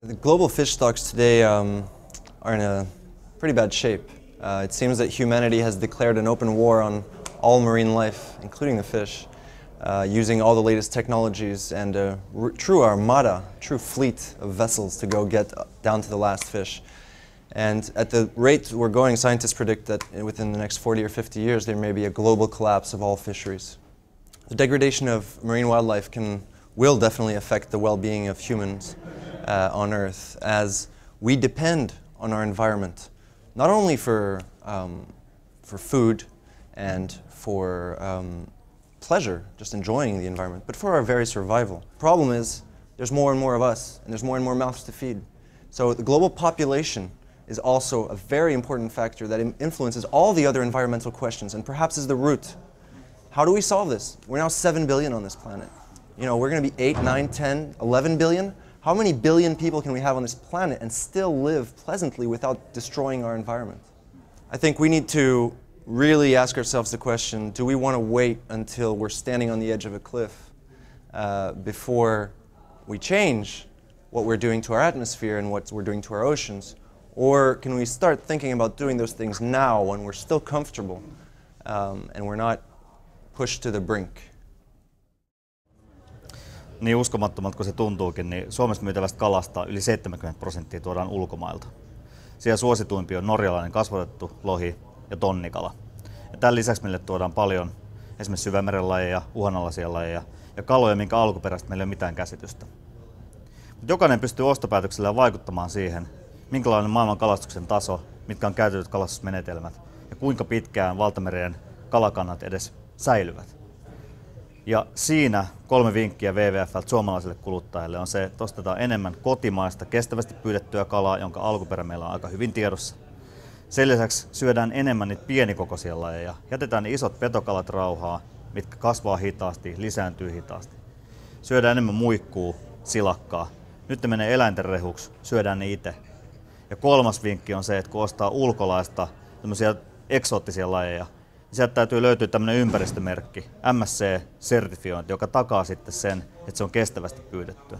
The global fish stocks today are in a pretty bad shape. It seems that humanity has declared an open war on all marine life, including the fish, using all the latest technologies and a true armada, true fleet of vessels to go get down to the last fish. And at the rate we're going, scientists predict that within the next 40 or 50 years there may be a global collapse of all fisheries. The degradation of marine wildlife will definitely affect the well-being of humans on Earth, as we depend on our environment, not only for food and for pleasure, just enjoying the environment, but for our very survival. The problem is there's more and more of us, and there's more and more mouths to feed. So the global population is also a very important factor that influences all the other environmental questions, and perhaps is the root. How do we solve this? We're now 7 billion on this planet. You know, we're going to be 8, 9, 10, 11 billion. How many billion people can we have on this planet and still live pleasantly without destroying our environment? I think we need to really ask ourselves the question, do we want to wait until we're standing on the edge of a cliff before we change what we're doing to our atmosphere and what we're doing to our oceans? Or can we start thinking about doing those things now when we're still comfortable and we're not pushed to the brink? Niin uskomattomalta kuin se tuntuukin, niin Suomessa myytävästä kalasta yli 70% tuodaan ulkomailta. Siellä suosituimpi on norjalainen kasvatettu lohi ja tonnikala. Ja tämän lisäksi meille tuodaan paljon esimerkiksi syvämeren lajeja, uhanalaisia lajeja ja kaloja, minkä alkuperäistä meillä ei ole mitään käsitystä. Mutta jokainen pystyy ostopäätöksellä vaikuttamaan siihen, minkälainen maailman kalastuksen taso, mitkä on käytetyt kalastusmenetelmät ja kuinka pitkään valtamerien kalakannat edes säilyvät. Ja siinä 3 vinkkiä WWF:ltä suomalaisille kuluttajille on se, että ostetaan enemmän kotimaista, kestävästi pyydettyä kalaa, jonka alkuperä meillä on aika hyvin tiedossa. Sen lisäksi syödään enemmän niitä pienikokoisia lajeja. Jätetään ne isot petokalat rauhaa, mitkä kasvaa hitaasti, lisääntyy hitaasti. Syödään enemmän muikkuu, silakkaa. Nyt ne menee eläinten rehuksi, syödään ne itse. Ja 3. vinkki on se, että kun ostaa ulkolaista tämmöisiä eksoottisia lajeja, sieltä täytyy löytyä tämmöinen ympäristömerkki, MSC-sertifiointi, joka takaa sitten sen, että se on kestävästi pyydettyä.